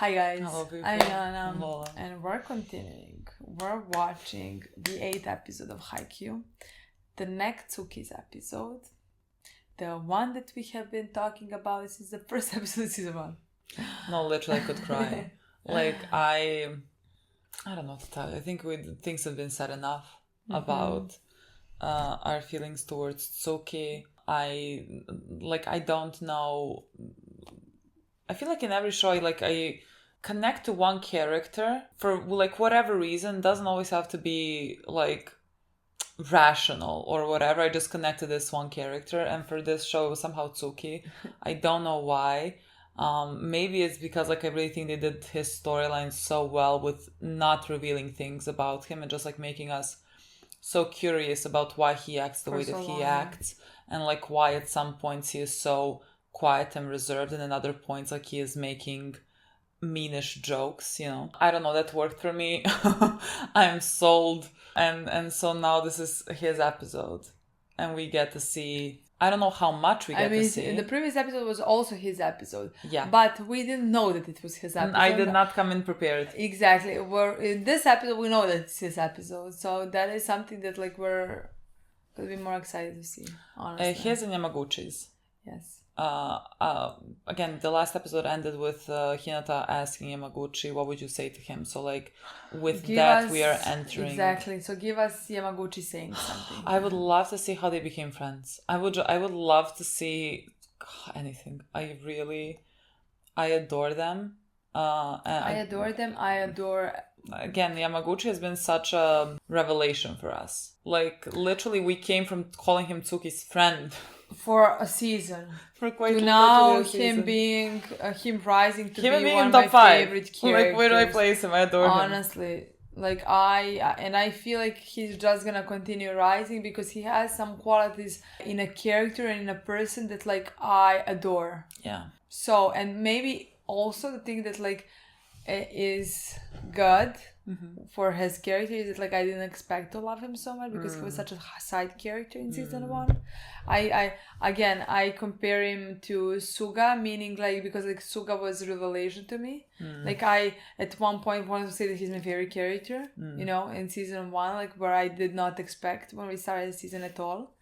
Hi guys, Hello, people. I'm Milena, Lola. and we're continuing. We're watching the 8th episode of Haikyuu, the next Tsuki's episode, the one that we have been talking about since the first episode of season 1. No, literally, I could cry. I don't know what to tell you. I think things have been said enough about our feelings towards Tsuki. I don't know. I feel like in every show, I connect to one character for whatever reason. Doesn't always have to be rational or whatever. I just connect to this one character, and for this show, it was somehow Tsuki. I don't know why. Maybe it's because I really think they did his storyline so well with not revealing things about him and just making us so curious about why he acts the way that he acts, and why at some points he is so quiet and reserved, and at other points he is making meanish jokes, I don't know, that worked for me. I'm sold, and so now this is his episode and we get to see, I don't know how much we get to see. The previous episode was also his episode. Yeah. But we didn't know that it was his episode. I did not come in prepared. Exactly. In this episode, we know that it's his episode. So that is something that we're going to be more excited to see, honestly. His and Yamaguchi's. Yes. Again, the last episode ended with Hinata asking Yamaguchi, what would you say to him? So we are entering. Exactly. So give us Yamaguchi saying something. I would love to see how they became friends. I would love to see anything. I adore them. I adore Again, Yamaguchi has been such a revelation for us. Literally, we came from calling him Tsuki's friend for a season, for quite to now a season. Him being him rising to him be one of my favorite characters. Where do I place him? I adore him. Honestly, I feel he's just gonna continue rising because he has some qualities in a character and in a person that I adore. Yeah. So, and maybe also the thing that is good for his character is that I didn't expect to love him so much because he was such a side character in season 1. I compare him to Suga, meaning because Suga was a revelation to me. I at one point wanted to say that he's my favorite character, in season 1, where I did not expect when we started the season at all.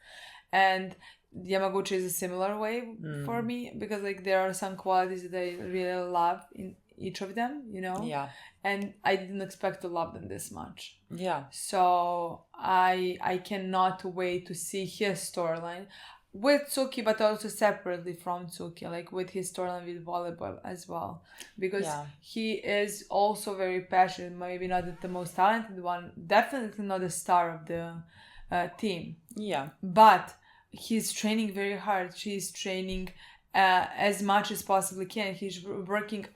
And Yamaguchi is a similar way for me because there are some qualities that I really love in each of them, Yeah. And I didn't expect to love them this much. Yeah. So I cannot wait to see his storyline with Tsuki, but also separately from Tsuki, with his storyline with volleyball as well, because he is also very passionate. Maybe not the most talented one, definitely not the star of the team. Yeah. But he's training very hard. She's training as much as possibly can. He's working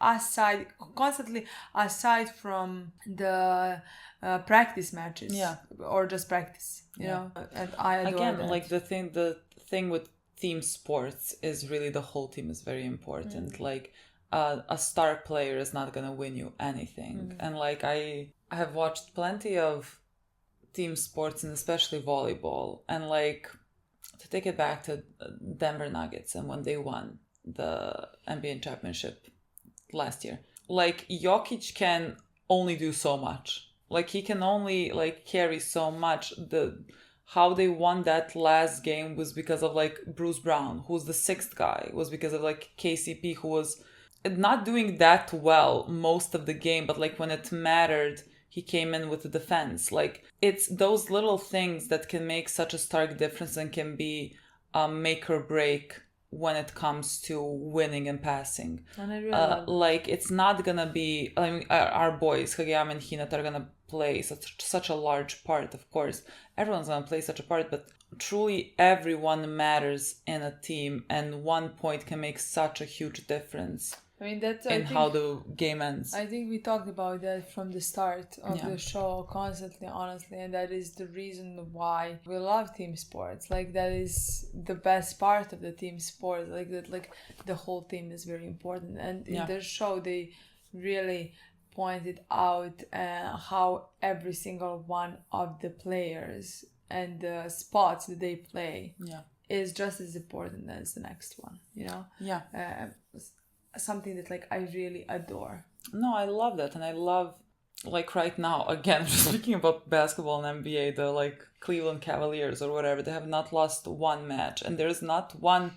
constantly aside from the practice matches, or just practice, you know. And I adore that. The thing with team sports is really the whole team is very important. A star player is not gonna win you anything, and I have watched plenty of team sports and especially volleyball, and to take it back to Denver Nuggets and when they won the NBA championship last year. Jokic can only do so much. He can only carry so much. How they won that last game was because of Bruce Brown, who's the sixth guy, was because of KCP, who was not doing that well most of the game, but when it mattered, he came in with the defense. It's those little things that can make such a stark difference and can be make or break when it comes to winning and passing. And I really it's not gonna be. Our boys Kageyama and Hinata are gonna play such a large part. Of course, everyone's gonna play such a part, but truly everyone matters in a team, and one point can make such a huge difference. How the game ends. I think we talked about that from the start of the show constantly, honestly, and that is the reason why we love team sports. That is the best part of the team sport. The whole team is very important, and in the show they really pointed out how every single one of the players and the spots that they play is just as important as the next one. Yeah. Something that I really adore. No, I love that. And I love, like right now, again, speaking about basketball and NBA, the like Cleveland Cavaliers or whatever, they have not lost one match. And there's not one,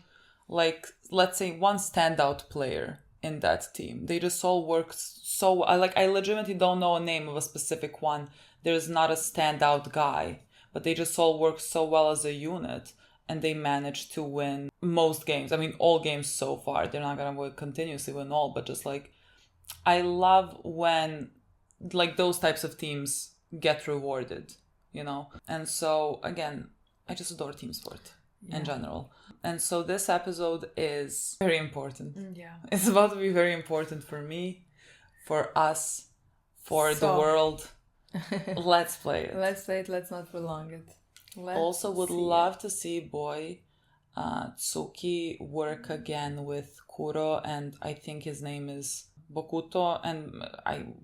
like, let's say one standout player in that team. They just all work so, I legitimately don't know a name of a specific one. There's not a standout guy, but they just all work so well as a unit. And they managed to win most games. I mean, all games so far. They're not going to continuously win all, but just like, I love when like those types of teams get rewarded, you know? And so, again, I just adore team sport in general. And so this episode is very important. Yeah. It's about to be very important for me, for us, for the world. Let's play it. Let's play it. Let's not prolong it. Also would love to see boy Tsuki work again with Kuro, and I think his name is Bokuto, and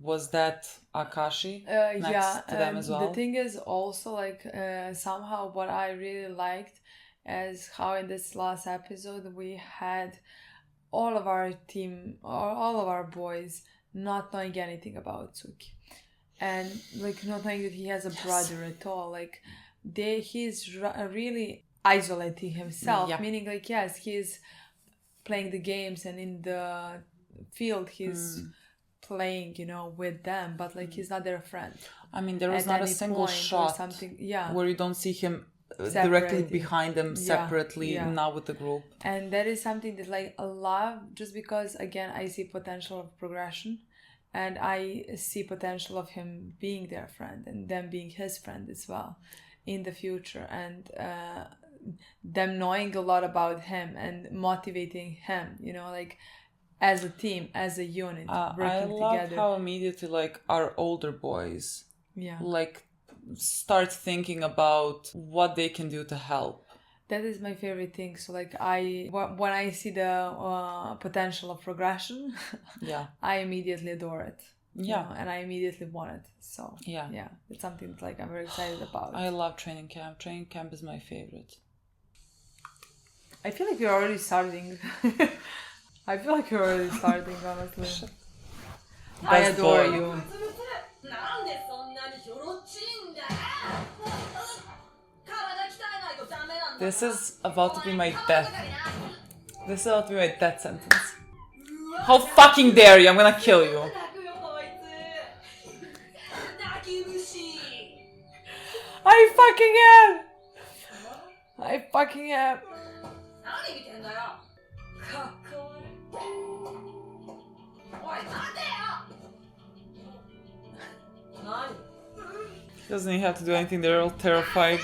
was that Akashi next to them as well? The thing is also like somehow what I really liked is how in this last episode we had all of our team or all of our boys not knowing anything about Tsuki, and like not knowing that he has a brother at all. Like he's really isolating himself, meaning like yes, he's playing the games and in the field he's playing, you know, with them, but like he's not their friend. I mean, there was not a single shot where you don't see him directly behind them separately, now with the group. And that is something that like I love, just because again I see potential of progression, and I see potential of him being their friend and them being his friend as well in the future, and them knowing a lot about him and motivating him, you know, like as a team, as a unit, working together. I love how immediately like our older boys like start thinking about what they can do to help. That is my favorite thing. So like when I see the potential of progression, I immediately adore it. Yeah, you know, and I immediately want it. So yeah, it's something that, like I'm very excited about. I love training camp. Training camp is my favorite. I feel like you're already starting. Honestly. I adore you. This is about to be my death. This is about to be my death sentence. How fucking dare you? I'm gonna kill you. I fucking am. He doesn't even have to do anything, they're all terrified.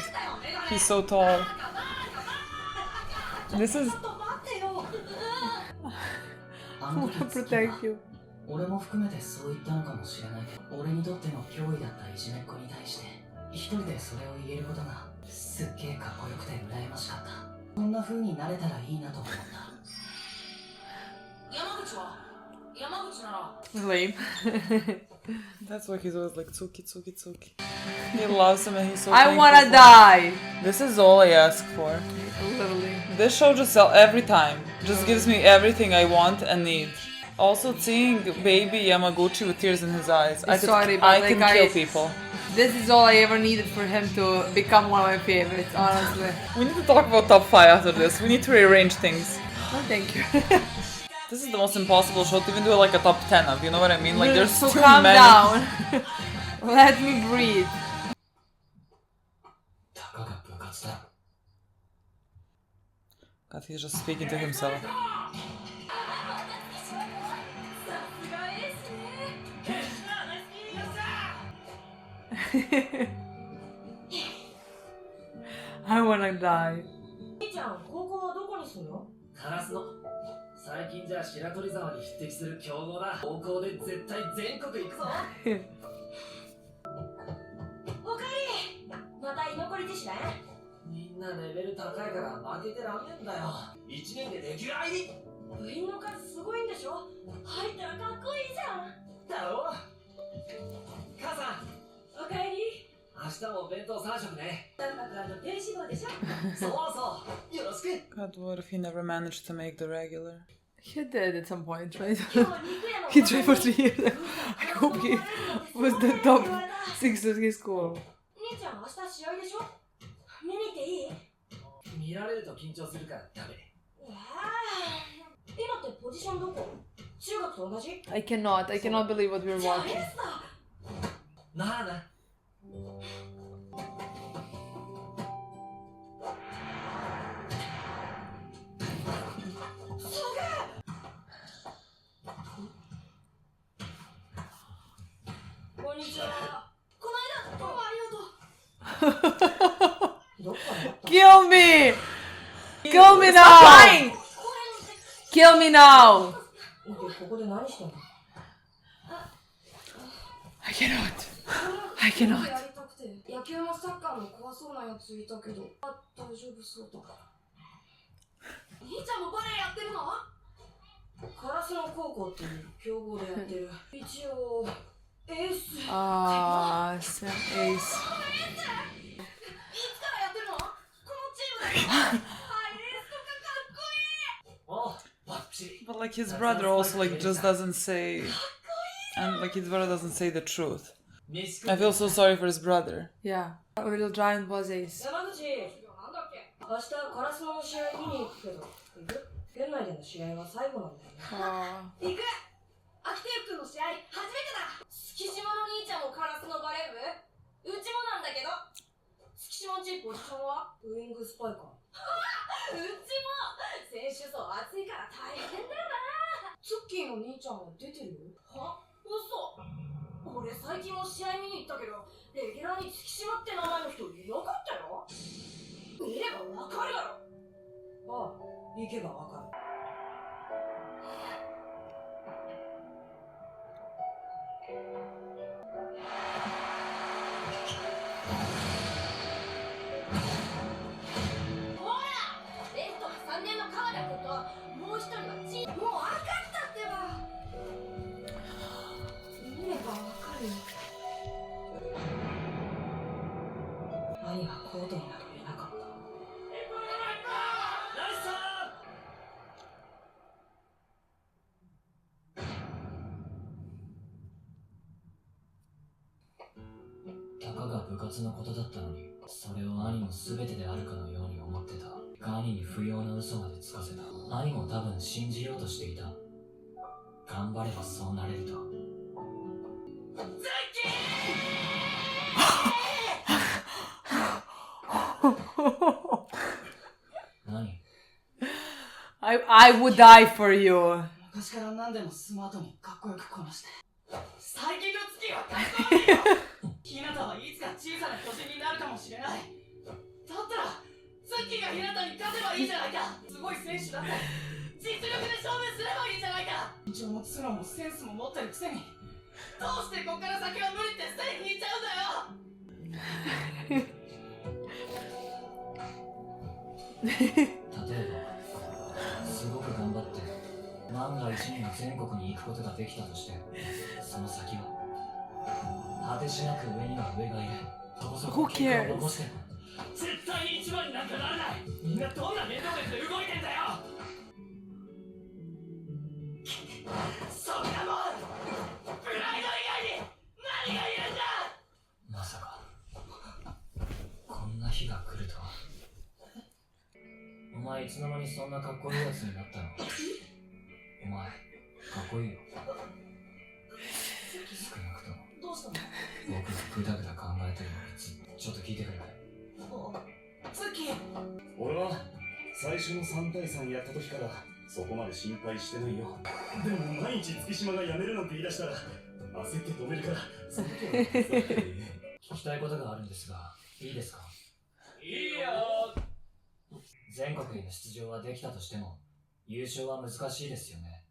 He's so tall. This is... I want to protect you. 俺も含めてそう言ったのかもしれないけど、俺にとっての脅威だったいじめっ子に対して一人でそれを言えることがすっげえかっこよくて羨ましかった。そんな風になれたらいいなと思った。山口なら Lame. That's why he's always like Tsuki, Tsuki, Tsuki. He loves him and he's so I wanna die. This is all I ask for. Literally. This show just every time just gives me everything I want and need. Also, seeing baby Yamaguchi with tears in his eyes, I can kill people. This is all I ever needed for him to become one of my favorites, honestly. We need to talk about top 5 after this. We need to rearrange things. Oh, thank you. This is the most impossible show to even do like a top 10 of, you know what I mean? Like there's so too calm many. Down. Let me breathe. God, he's just speaking to himself. I wanna die. 最近じゃ白鳥沢に匹敵する強豪だ。高校で絶対全国行くぞ。おかえり。また居残りでしね。みんなレベル高いから負けてらんねんだよ。1年でレギュラー入り。部員の数すごいんでしょ。入ったらかっこいいじゃん。だろ。母さん。おかえり。明日も弁当3食ね。タンパク低脂肪でしょ。そうそう。よろしく。God, what if he never managed to make the regular? He did at some point, right? 今日は肉屋の He trained for 3 years. I hope he was the top 6 of his school. 兄ちゃん明日試合でしょ。見に行っていい？見られると緊張するからダメ。今ってポジションどこ？中学と同じ？ I cannot believe what we're じゃあ watching. エースだ。なあな。こんにちは。この間どうもありがとう。どっからだった？ Kill me! Kill me now! Kill me now! ここで何してんの？ I cannot. I cannot. やりたくて。野球もサッカーも怖そうなやついたけど、大丈夫そうだ。兄ちゃんもバレエやってるの？烏野高校っていう強豪でやってる。一応エース。Ah, Ace. いつからやってるの？このチームだけ。エースとかかっこいい。お、バッチリ。 But like his brother also like just doesn't say, and like his brother doesn't say the truth. I feel so sorry for his brother. Yeah. A little giant was Ace. 山口、なんだっけ？明日烏野の試合見に行くけど、行く？県内での試合は最後なんだよね。行く！秋手君の試合初めてだ。月島の兄ちゃんも烏野バレー部？うちもなんだけど。月島んちポジションは？ウイングスパイカー。うちも選手層厚いから大変だよな。ツッキーの兄ちゃんは出てるよ。は？嘘。俺最近も試合見に行ったけど、レギュラーに月島って名前の人いなかったよ。見ればわかるだろ。ああ、行けばわかる。ほら、レフトが3年の川田君と、もう一人はチーム。もう分かったってば。見ればわかるよ。兄はコートになどいなかった。ナイスさー。たかが部活のことだったのに、それを兄の全てであるかのように思ってた。兄に不要な嘘までつかせた。兄も多分信じようとしていた。頑張ればそうなれると。ズッキー何？ I would die for you. 昔から何でもスマートにかっこよくこなして。最近の月はかっこいいよ。日向はいつか小さな巨人になるかもしれない。だったらツッキーが日向に勝てばいいじゃないか。すごい選手だって。実力で勝負すればいいじゃないか。身長もツノもセンスも持ってるくせに、どうしてこっから先は無理って線引いちゃうんだよ。例えばすごく頑張って万が一にも全国に行くことができたとして、その先は果てしなく上には上がいる。そこそこ結果を残しても絶対に一番になんかならない。みんなどんな面倒で動いてんだよ。そんなもんプライド以外に何がいるんだ。まさかこんな日が来るとは。お前いつの間にそんなかっこいいやつになったの？お前かっこいいよ。少なくともどうしたの？僕がグダグダ考えてるのにちょっと聞いてくれ。ツッキー、俺は最初の3対3やった時からそこまで心配してないよ。でも毎日月島が辞めるなんて言い出したら焦って止めるから、その時は聞きたいことがあるんですがいいですか？いいよ。全国への出場はできたとしても優勝は難しいですよね。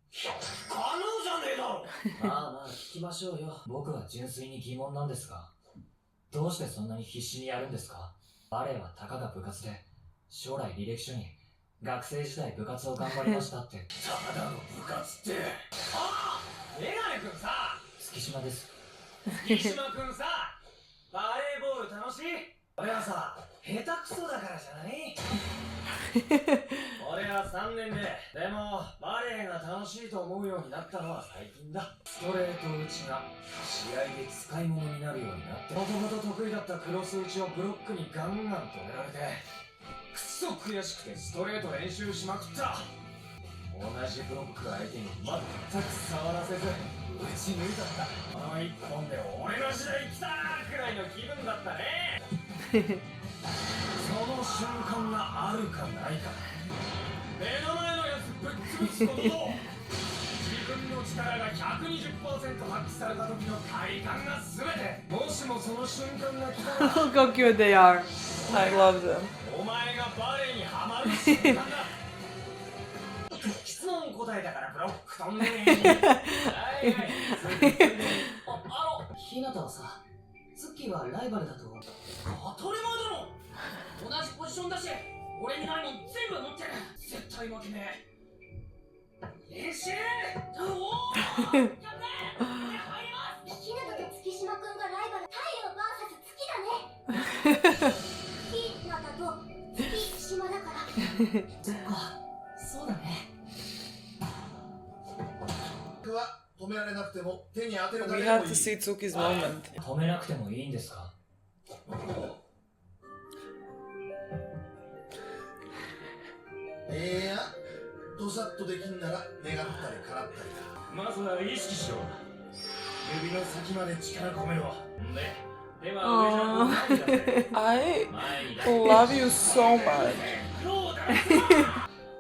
可能じゃねえだろ。まあまあ聞きましょうよ。僕は純粋に疑問なんですが、どうしてそんなに必死にやるんですか？バレエはたかが部活で、将来履歴書に学生時代部活を頑張りましたってたかだの部活って。ああ、メガネ君さ。月島です。月島君さ、バレーボール楽しい？俺はさ、下手くそだからじゃない？俺れは3年で、でもバレエが楽しいと思うようになったのは最近だ。ストレート打ちが試合で使い物になるようになって、もともと得意だったクロス打ちをブロックにガンガン止められて、くそ悔しくてストレート練習しまくった。同じブロック相手に全く触らせず打ち抜いたんだ。この一本で俺の時代来たーくらいの気分だったね。その瞬間があるかないか。目の前のやつぶっ潰すことと自分の力が 120% 発揮された時の快感が全て。もしもその瞬間が来たら Look how cute they are. I love them. お前がバレエにハマる瞬間だ。質問答えたからブロック飛んでねはいはいひなたはさ、ツッキーはライバルだと当たり前だろ。同じポジションだし、俺にないの全部持ってる。絶対負けねえ。練習おおキャプテン入ります。ひなたと月島くんがライバル。太陽 VS 月だねひなたと月島だからそっか、そうだね。止められなくても手に当てるだ We けでも have い to い。 see Tsuki's moment. 止めなくてもいいんですか。いや、ドサッとできんなら願ったり叶ったりだ。まずは意識しろ。指の先まで力込めろ。では上じゃもうないんだぜ。 I 前に love you so much. どうだ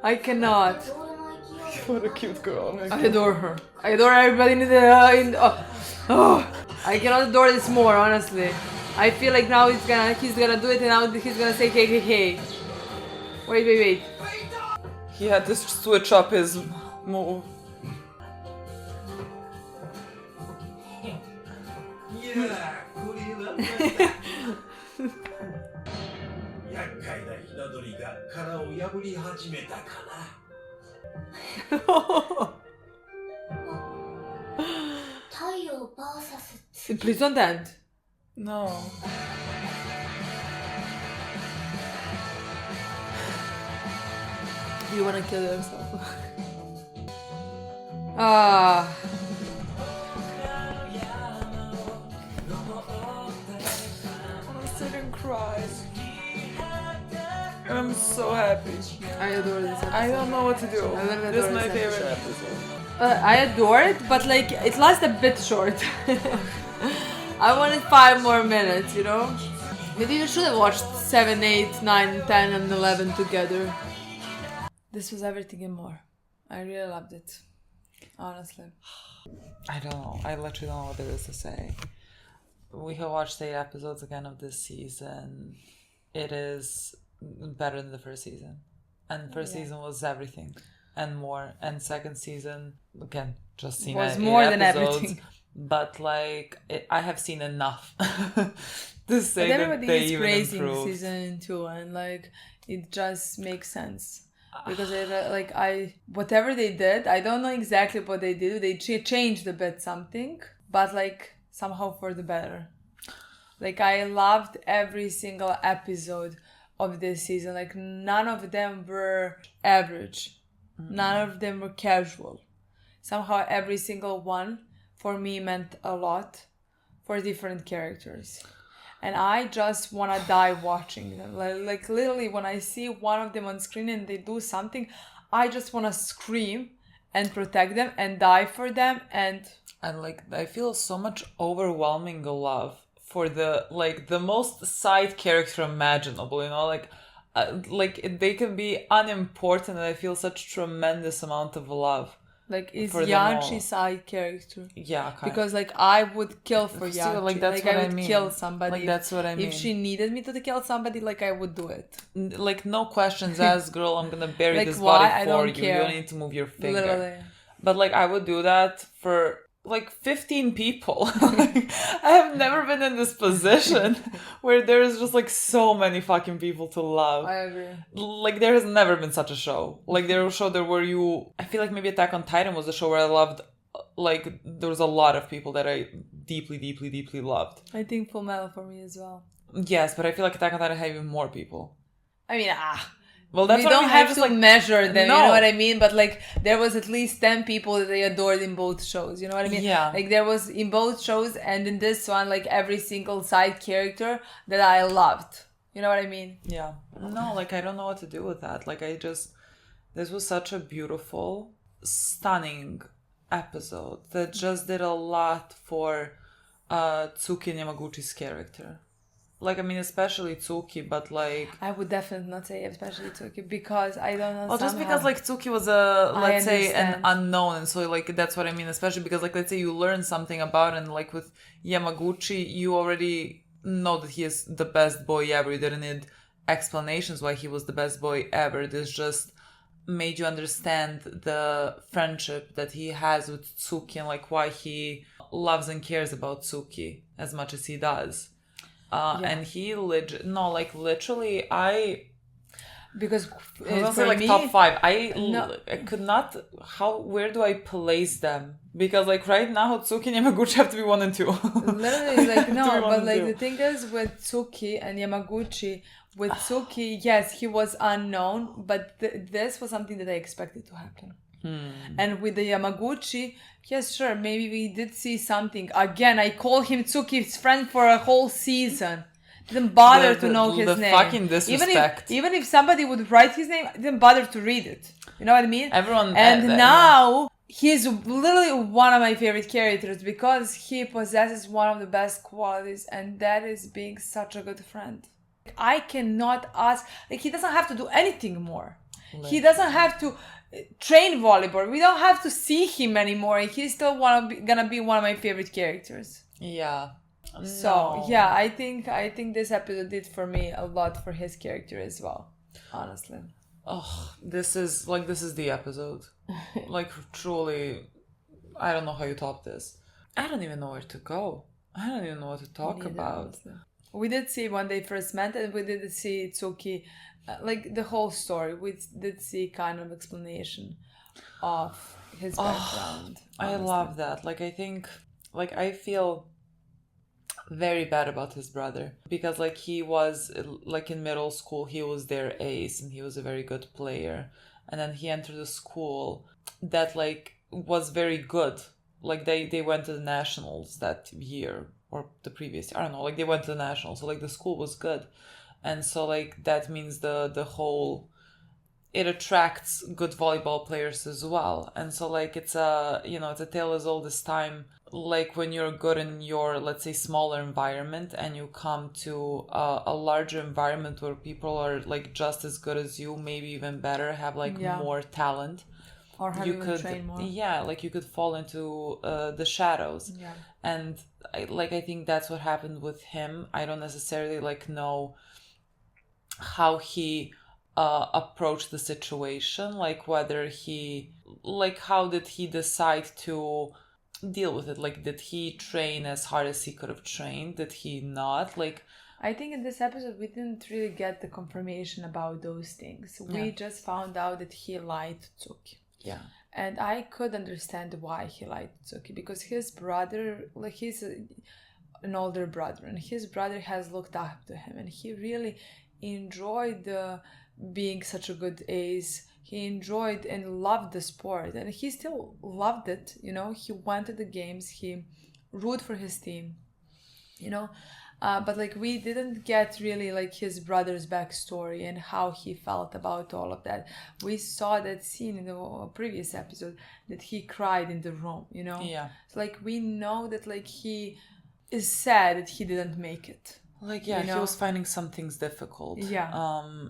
I cannot. What a cute girl. I adore her. I adore everybody in the I cannot adore this more, honestly. I feel like now he's gonna do it, and now he's gonna say hey. Wait. He had to switch up his move. いやー、これはまた厄介なひな鳥が殻を破り始めたかな。太陽 VS Please don't end. No. You wanna kill yourself? Ah. I'm sitting crying. I'm so happy. I adore this episode. I don't know what to do. I literally This is adore my this favorite episode. episode. I adore it, but like it lasts a bit short. I wanted 5 more minutes, you know? Maybe you should have watched 7, 8, 9, 10 and 11 together. This was everything and more. I really loved it. Honestly. I don't know. I literally don't know what there is to say. We have watched 8 episodes again of this season. It is better than the first season. And first season was everything and more. And second season, again, just seen Was 8 more than episodes, everything. But like, I have seen enough to say But that everybody they is even praising improved. season 2 and like it just makes sense. Because whatever they did, I don't know exactly what they did. They changed a bit something, but like somehow for the better. Like I loved every single episode of this season. Like none of them were average. None of them were casual. Somehow every single one for me meant a lot for different characters. And I just want to die watching them. Like literally when I see one of them on screen and they do something, I just want to scream and protect them and die for them. And like, I feel so much overwhelming love for the most side character imaginable, you know, like they can be unimportant and I feel such tremendous amount of love. like is For them all. Yanchi side character? Yeah, kind Because like I would kill for Still, Yanchi. like, that's I what I would mean. kill somebody. Like, that's what I mean. If she needed me to kill somebody, like I would do it. Like, no questions asked, girl, I'm gonna bury Like, this why? body I for don't you. care. You don't need to move your finger. Literally. But like, I would do that for like 15 people. Like, I have never been in this position where there's just like so many fucking people to love. I agree. Like, there has never been such a show. Like, there was a show there where I feel like maybe Attack on Titan was a show where I loved, like, there was a lot of people that I deeply, deeply, deeply loved. I think Full Metal for me as well. Yes, but I feel like Attack on Titan had even more people. I mean, Well, that's we what I don't mean. have I to just, measure them, No. you know what I mean? But like there was at least 10 people that they adored in both shows, you know what I mean? Yeah. Like there was in both shows and in this one, like every single side character that I loved. You know what I mean? Yeah. No, like I don't know what to do with that. Like this was such a beautiful, stunning episode that just did a lot for Tsuki and Yamaguchi's character. Like, I mean, especially Tsuki, but like... I would definitely not say especially Tsuki because I don't know. Well, just somehow- because like Tsuki was let's say an understand. unknown, and so like that's what I mean. Especially because like let's say you learn something about it, and like with Yamaguchi, you already know that he is the best boy ever. You didn't need explanations why he was the best boy ever. This just made you understand the friendship that he has with Tsuki and like why he loves and cares about Tsuki as much as he does. And he literally because I was gonna say for like me, top 5. I No. could not. Where do I place them? Because like right now, Tsuki and Yamaguchi have to be 1 and 2. literally like To no, be but honest, like too. the thing is with Tsuki and Yamaguchi. With Tsuki, yes, he was unknown, but this was something that I expected to happen. And with the Yamaguchi, yes, sure, maybe we did see something. Again, I call him Tsuki's friend for a whole season. Didn't bother to know his name. Fucking disrespect. Even if somebody would write his name, I didn't bother to read it. You know what I mean? Everyone. And now he's literally one of my favorite characters because he possesses one of the best qualities, and that is being such a good friend. I cannot ask, like, he doesn't have to do anything more. He doesn't have to train volleyball. We don't have to see him anymore. He's still gonna be one of my favorite characters. Yeah. So yeah, I think this episode did for me a lot for his character as well. Honestly. Oh, this is the episode. Like truly, I don't know how you top this. I don't even know where to go. I don't even know what to talk Neither, about. honestly. We did see when they first met, and we did see Tsuki, like the whole story. We did see kind of explanation of his background. I love that. Like I feel very bad about his brother because like he was like in middle school he was their ace and he was a very good player, and then he entered a school that like was very good. Like they went to the nationals that year or the previous year, I don't know, like they went to the nationals, so like the school was good, and so like that means the whole, it attracts good volleyball players as well. And so like it's a tale as old as time. Like when you're good in your, let's say, smaller environment and you come to a larger environment where people are like just as good as you, maybe even better, have like more talent, Or have you train more. Yeah, like you could fall into the shadows. Yeah. And I think that's what happened with him. I don't necessarily like know how he approached the situation, like whether he, like how did he decide to deal with it? Like did he train as hard as he could have trained? Did he not? Like I think in this episode we didn't really get the confirmation about those things. We just found out that he lied to Tsuki. Yeah. And I could understand why he lied to Tsuki, because his brother, like he's an older brother, and his brother has looked up to him, and he really enjoyed being such a good ace. He enjoyed and loved the sport, and he still loved it, you know. He went to the games, he rooted for his team, you know. But like we didn't get really like his brother's backstory and how he felt about all of that. We saw that scene in the previous episode that he cried in the room, you know. Yeah. So like we know that like he is sad that he didn't make it. Like, yeah, you know? he was finding some things difficult. Yeah.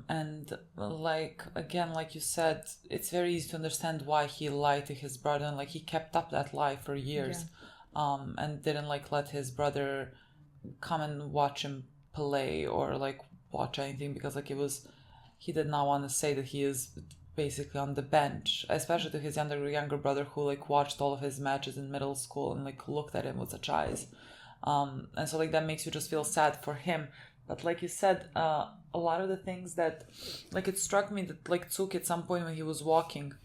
And like, again, like you said, it's very easy to understand why he lied to his brother, and like he kept up that lie for years. And didn't like let his brother come and watch him play or like watch anything, because like he did not want to say that he is basically on the bench, especially to his younger brother who like watched all of his matches in middle school and like looked at him with such eyes. And so like that makes you just feel sad for him. But like you said, a lot of the things that like it struck me that like Tsuki at some point when he was walking,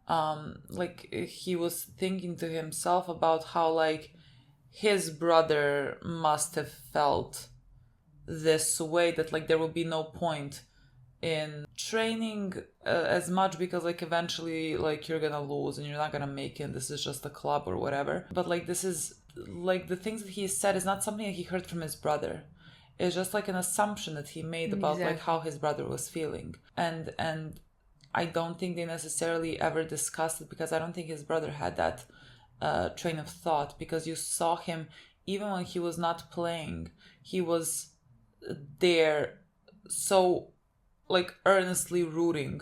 like he was thinking to himself about how like his brother must have felt this way, that like there would be no point in training as much, because like eventually like you're gonna lose and you're not gonna make it. This is just a club or whatever. But like this is like the things that he said is not something that he heard from his brother. It's just like an assumption that he made about like how his brother was feeling. And I don't think they necessarily ever discussed it, because I don't think his brother had that train of thought, because you saw him even when he was not playing, he was there so like earnestly rooting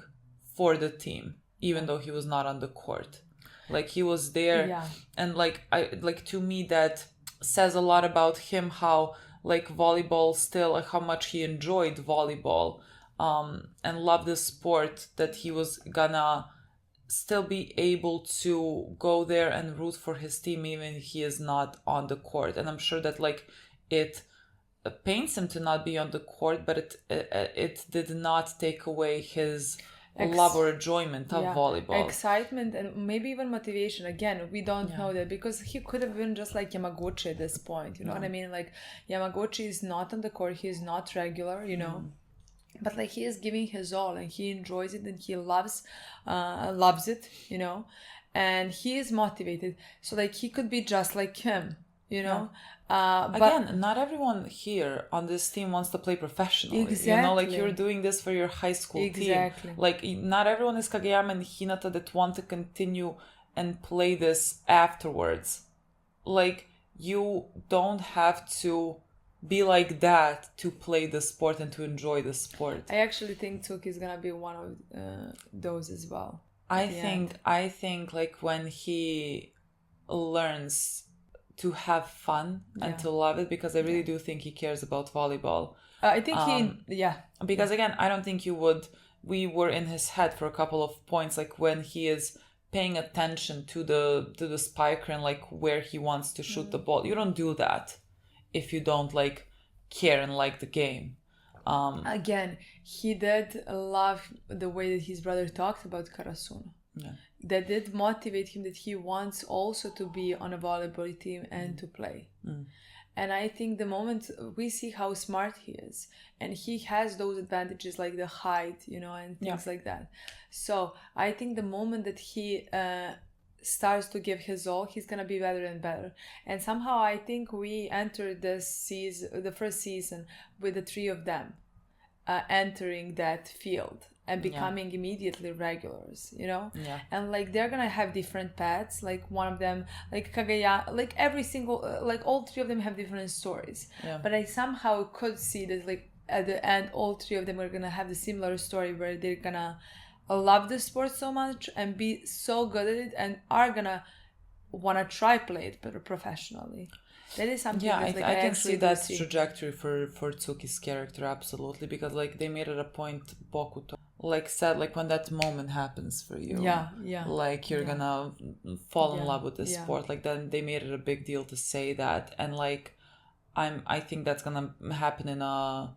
for the team, even though he was not on the court. Like he was there, and like to me that says a lot about him, how like volleyball still, like how much he enjoyed volleyball and loved the sport, that he was gonna still be able to go there and root for his team even if he is not on the court. And I'm sure that like it pains him to not be on the court, but it did not take away his love or enjoyment of volleyball. Excitement and maybe even motivation. Again, we don't know that, because he could have been just like Yamaguchi at this point. You know what I mean? Like Yamaguchi is not on the court, he is not regular, you know. But like he is giving his all and he enjoys it and he loves it, you know, and he is motivated. So like he could be just like him, you know. Again, not everyone here on this team wants to play professionally. Exactly. You know, like you're doing this for your high school team. Like not everyone is Kageyama and Hinata that want to continue and play this afterwards. Like you don't have to be like that to play the sport and to enjoy the sport. I actually think Tsuki is gonna be one of those as well. I think like when he learns to have fun and to love it, because I really do think he cares about volleyball. I think because again, I don't think we were in his head for a couple of points, like when he is paying attention to the spiker and like where he wants to shoot the ball. You don't do that if you don't like care and like the game. Again, he did love the way that his brother talked about Karasuno. That did motivate him, that he wants also to be on a volleyball team and to play. And I think the moment we see how smart he is, and he has those advantages like the height, you know, and things like that. So I think the moment that he starts to give his all, he's gonna be better and better. And somehow I think we entered this season, the first season, with the three of them entering that field and becoming immediately regulars, you know. And like they're gonna have different paths. Like one of them, like Kagaya, like every single, like all three of them have different stories. But I somehow could see that like at the end, all three of them are gonna have the similar story where they're gonna love the sport so much and be so good at it and are gonna wanna try play it but professionally. That is something that, like, I can see that trajectory for Tsuki's character, absolutely, because like they made it a point, Bokuto like said, like when that moment happens for you, like you're gonna fall in love with this sport, like then they made it a big deal to say that. And like I think that's gonna happen in a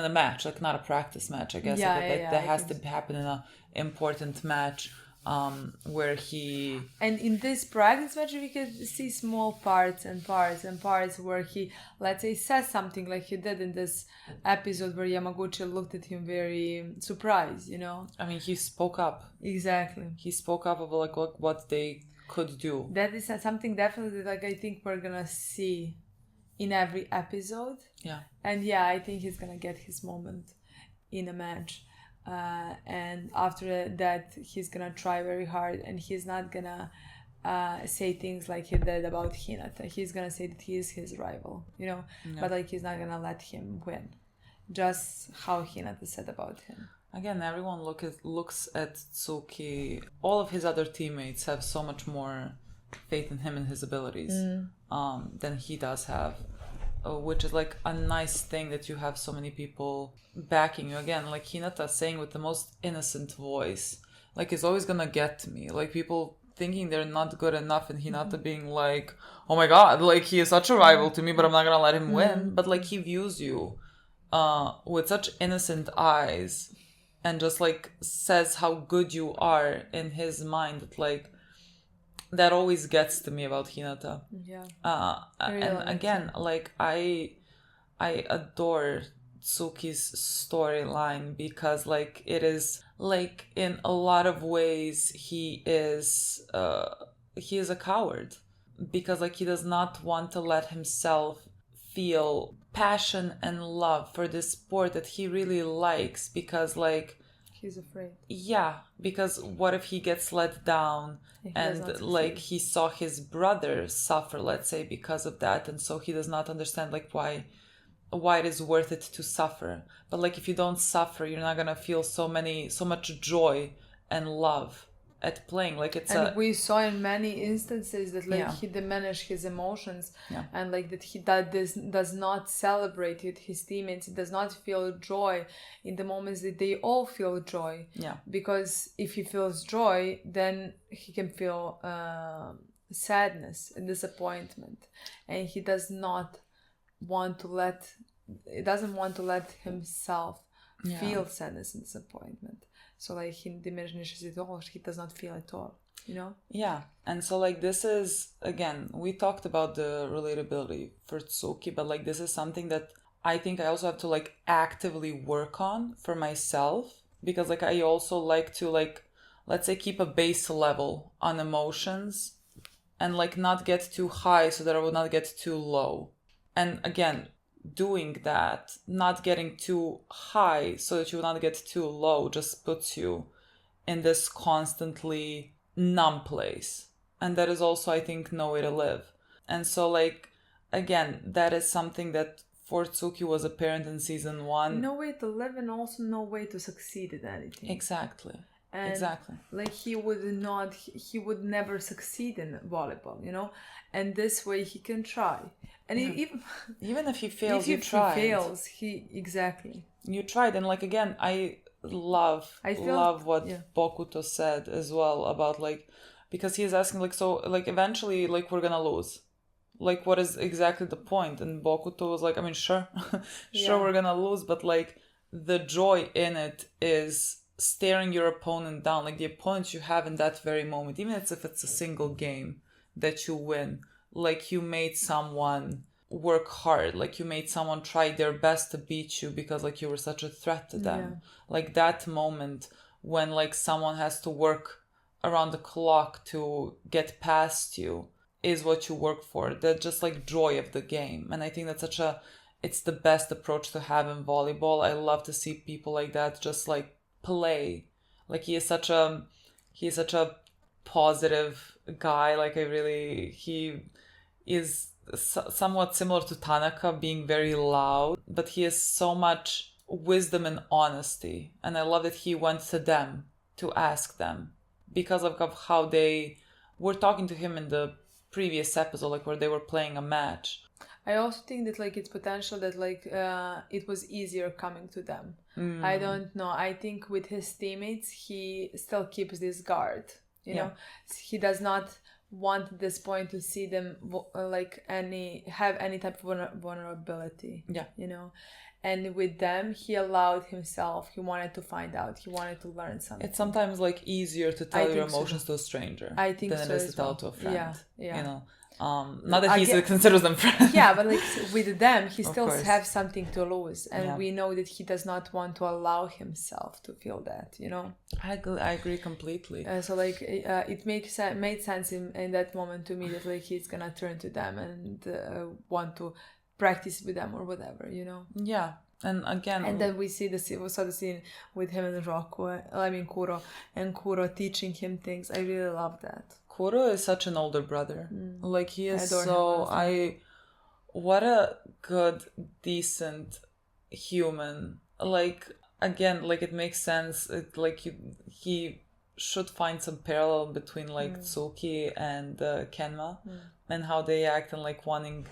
match, like not a practice match, I guess. That has to happen in a important match, where he... And in this practice match, we could see small parts where he, let's say, says something like he did in this episode where Yamaguchi looked at him very surprised, you know? I mean, he spoke up. Exactly. He spoke up about like what they could do. That is something definitely like I think we're gonna see in every episode. And I think he's gonna get his moment in a match. And after that, he's gonna try very hard, and he's not gonna say things like he did about Hinata. He's gonna say that he is his rival, you know, but like he's not gonna let him win, just how Hinata said about him. Again, everyone looks at Tsuki. All of his other teammates have so much more faith in him and his abilities than he does have. Which is like a nice thing, that you have so many people backing you. Again, like Hinata saying with the most innocent voice, like it's always gonna get to me. Like people thinking they're not good enough, and Hinata being like, oh my god, like he is such a rival to me, but I'm not gonna let him win. But like he views you with such innocent eyes and just like says how good you are in his mind, that like that always gets to me about Hinata. And again, like I adore Tsuki's storyline, because like it is like in a lot of ways he is a coward, because like he does not want to let himself feel passion and love for this sport that he really likes, because like He's afraid. yeah, because what if he gets let down and like he saw his brother suffer, let's say, because of that, and so he does not understand like why it is worth it to suffer. But like if you don't suffer, you're not gonna feel so much joy and love at playing. Like we saw in many instances that like he diminished his emotions, and like that does not celebrate with his teammates, does not feel joy in the moments that they all feel joy. Because if he feels joy, then he can feel sadness and disappointment, and he doesn't want to let himself feel sadness and disappointment. So like he diminishes it all. He does not feel at all, you know? Yeah. And so like this is, again, we talked about the relatability for Tsuki, but like this is something that I think I also have to like actively work on for myself, because like I also like to like, let's say, keep a base level on emotions and like not get too high so that I will not get too low. And again, doing that, not getting too high so that you will not get too low, just puts you in this constantly numb place. And that is also, I think, no way to live. And so like, again, that is something that for Tsuki was apparent in season 1. No way to live, and also no way to succeed at anything. Exactly. And exactly. Like he would never succeed in volleyball, you know? And this way he can try. And even if he fails, you tried. Exactly. You tried. And like, again, I love what Bokuto said as well about like, because he is asking like, so like eventually like we're gonna lose. Like what is exactly the point? And Bokuto was like, I mean, sure, we're gonna lose, but like the joy in it is staring your opponent down, like the opponent you have in that very moment, even if it's a single game that you win, like you made someone work hard, like you made someone try their best to beat you because like you were such a threat to them. Like that moment when like someone has to work around the clock to get past you is what you work for. That's just like joy of the game. And I think that's it's the best approach to have in volleyball. I love to see people like that just like play. Like he is such a positive guy. Like he is somewhat similar to Tanaka, being very loud, but he has so much wisdom and honesty. And I love that he went to them to ask them because of how they were talking to him in the previous episode, like where they were playing a match. I also think that like it's potential that like it was easier coming to them. I don't know. I think with his teammates, he still keeps this guard. You know, he does not want at this point to see them have any type of vulnerability. You know, and with them, he allowed himself. He wanted to find out. He wanted to learn something. It's sometimes like easier to tell your emotions to a stranger than it is to tell to a friend. You know. Not that he considers them friends. Yeah, but like with them, he still has something to lose, and we know that he does not want to allow himself to feel that. You know, I agree completely. So like it made sense in that moment to me that like he's gonna turn to them and want to practice with them or whatever. You know. Yeah. And again, and then we saw the scene with him and Kuro, and Kuro teaching him things. I really love that. Kuro is such an older brother. Like he is what a good, decent human. Like again, like it makes sense. He should find some parallel between like Tsuki and Kenma and how they act and like wanting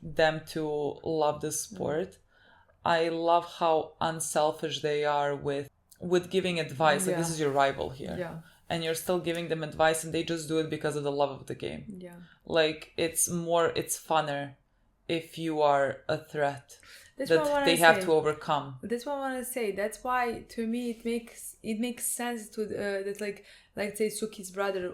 them to love the sport. I love how unselfish they are with giving advice. Like this is your rival here. Yeah. And you're still giving them advice and they just do it because of the love of the game. Yeah. Like it's funner if you are a threat that they have to overcome. That's what I want to say. That's why to me it makes sense to that like say Tsuki's brother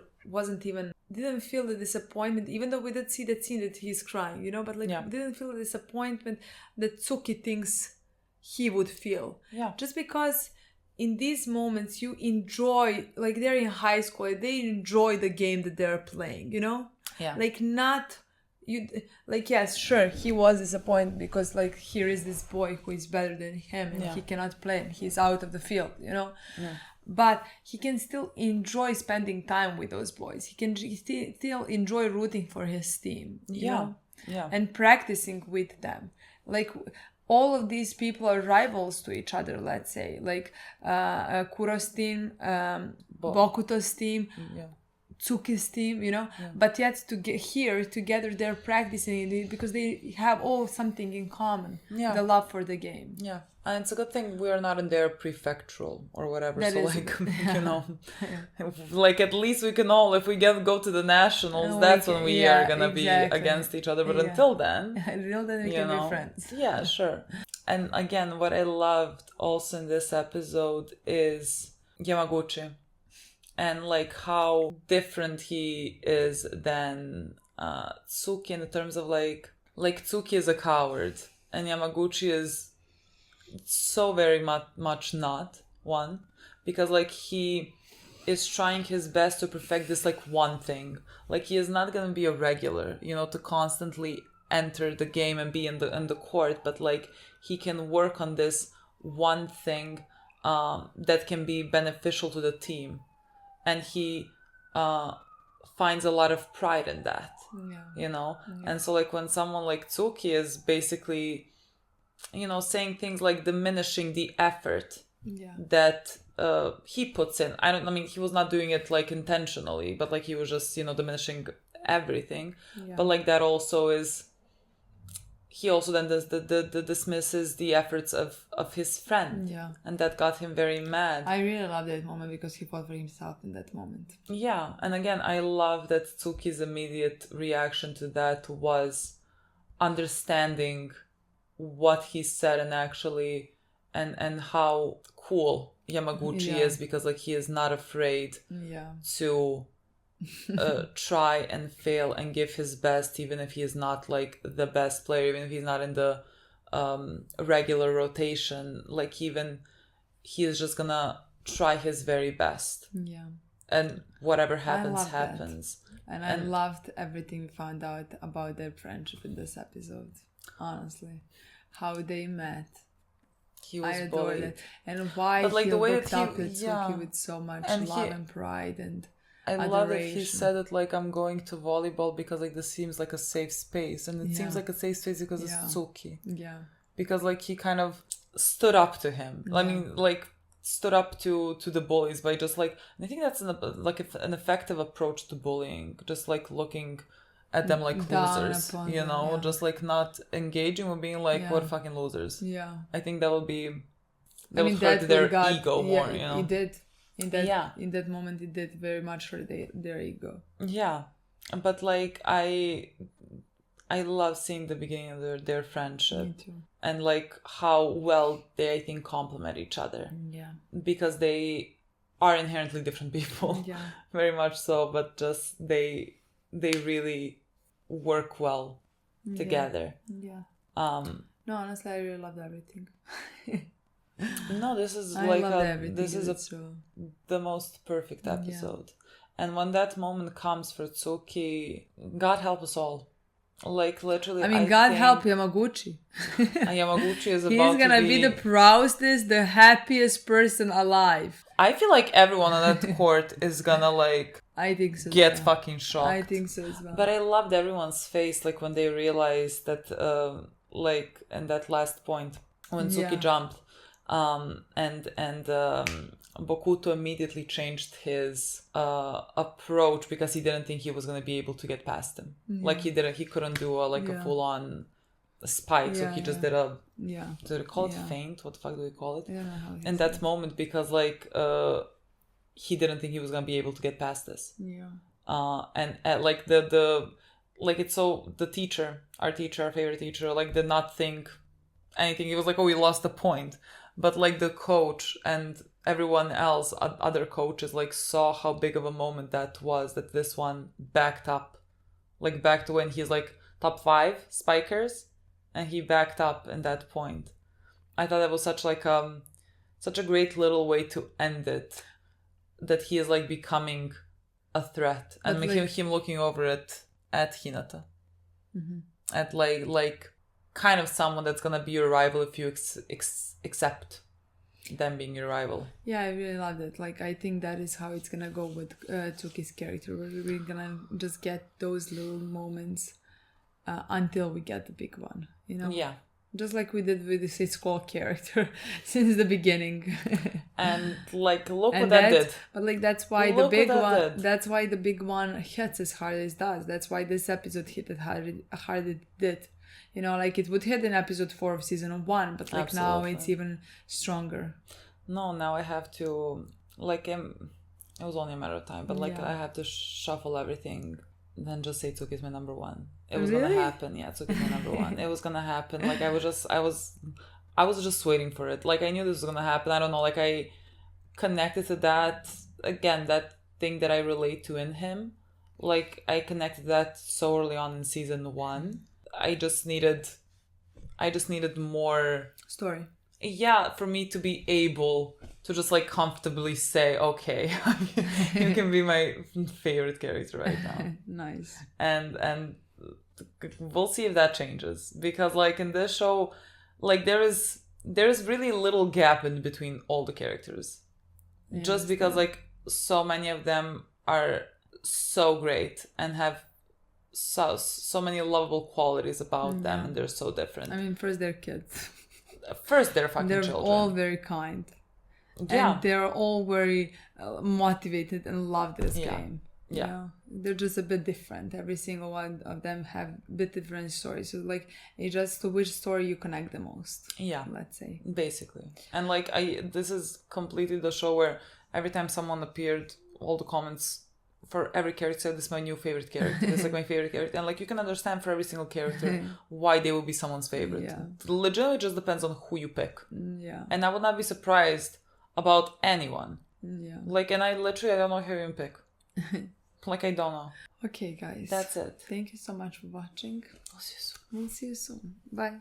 didn't feel the disappointment, even though we did see that scene that he's crying, you know, but didn't feel the disappointment that Tsuki thinks he would feel. Yeah. Just because in these moments you enjoy, like they're in high school, they enjoy the game that they're playing, you know? Yeah. Like not you, like, yes, sure, he was disappointed because like here is this boy who is better than him and he cannot play and he's out of the field, you know? Yeah. But he can still enjoy spending time with those boys. He can still enjoy rooting for his team, you know? Yeah. And practicing with them. Like all of these people are rivals to each other, let's say. Like Kuro's team, Bokuto's team, Tsuki's team, you know? But yet to get here together, they're practicing it because they have all something in common. The love for the game. Yeah. And it's a good thing we are not in their prefectural or whatever. That so is like, you know, like at least we can all, if we go to the nationals, that's when we are going to be against each other. But until then, we can be friends. Yeah, sure. And again, what I loved also in this episode is Yamaguchi and like how different he is than Tsuki in the terms of like Tsuki is a coward and Yamaguchi is so very much not one, because like he is trying his best to perfect this like one thing. Like he is not going to be a regular, you know, to constantly enter the game and be in the court, but like he can work on this one thing that can be beneficial to the team, and he finds a lot of pride in that. You know. And so like when someone like Tsuki is basically, you know, saying things like diminishing the effort that he puts in. I mean, he was not doing it like intentionally, but like he was just, you know, diminishing everything. But like that also is, he also then does the dismisses the efforts of his friend. And that got him very mad. I really love that moment because he fought for himself in that moment. Yeah. And again, I love that Tsuki's immediate reaction to that was understanding what he said and actually and how cool Yamaguchi is, because like he is not afraid to try and fail and give his best, even if he is not like the best player, even if he's not in the regular rotation. Like even he is just gonna try his very best, and whatever happens. And I loved everything we found out about their friendship in this episode, honestly. How they met. I adored it. And why he looked up at Tsuki with so much love and pride and I adoration. love that he said it like, I'm going to volleyball because like this seems like a safe space. And it seems like a safe space because it's Tsuki. Because like he kind of stood up to him. I mean, like stood up to the bullies by just like, and I think that's an effective approach to bullying. Just like looking at them like losers, you know, just like not engaging with being like, what fucking losers. I think that would be, would hurt their ego more, you know. It did. In that moment, it did very much hurt their ego. But like I love seeing the beginning of their friendship. Me too. And like how well they, I think, complement each other. Because they are inherently different people. Very much so, but just they really work well together. No, honestly, I really loved everything. No, this is I like the most perfect episode. And when that moment comes for Tsuki, God help us all. Like literally, I mean, God help Yamaguchi. Yamaguchi is about He's gonna be the proudest, the happiest person alive. I feel like everyone on that court is gonna like, I think so, get fucking shocked. I think so as well. But I loved everyone's face, like when they realized that, like in that last point when Tsuki jumped, and Bokuto immediately changed his approach because he didn't think he was going to be able to get past him. Like he couldn't do a full on spike, so he just did a do they call it feint? What the fuck do we call it? In that moment, because like he didn't think he was going to be able to get past this. And like the like it's so the teacher, our favorite teacher, like did not think anything. He was like, oh, we lost the point. But like the coach and everyone else, other coaches, like saw how big of a moment that was, that this one backed up, like back to when he's like top 5 spikers, and he backed up in that point. I thought that was such a great little way to end it, that he is like becoming a threat, and him looking over at Hinata, at like kind of someone that's gonna be your rival if you accept them being your rival. Yeah, I really love that. Like, I think that is how it's gonna go with Tsuki's character. We're gonna just get those little moments until we get the big one, you know? Yeah. Just like we did with the Sitsuko character since the beginning. And like, look what that did. But like, that's why that's why the big one hits as hard as it does. That's why this episode hit as hard it did. You know, like it would hit in episode 4 of season 1, but like now it's even stronger. No, now I have to, like, it was only a matter of time, but like I have to shuffle everything, then just say Tsuki's my number 1. It was gonna happen. Yeah, Tsuki's my number 1. It was gonna happen. Like, I was just waiting for it. Like, I knew this was gonna happen. I don't know, like, I connected to that, again, that thing that I relate to in him. Like, I connected that so early on in season 1. I just needed more story. Yeah, for me to be able to just like comfortably say, okay, you can be my favorite character right now. Nice. And we'll see if that changes, because like in this show, like there's really little gap in between all the characters. Yeah, just because like so many of them are so great and have so many lovable qualities about them, and they're so different. I mean, first they're kids. First they're fucking they're children. All very kind. Yeah. And they're all very motivated and love this game. Yeah. You know? They're just a bit different. Every single one of them have a bit different stories. So like, it's just to which story you connect the most. Yeah. Let's say. Basically. And like, this is completely the show where every time someone appeared, all the comments for every character said, this is my new favorite character. This is like my favorite character. And like, you can understand for every single character why they will be someone's favorite. Yeah. Legitimately just depends on who you pick. Yeah. And I would not be surprised about anyone. Yeah. Like, and I don't know who you pick. Like, I don't know. Okay, guys. That's it. Thank you so much for watching. We'll see you soon. Bye.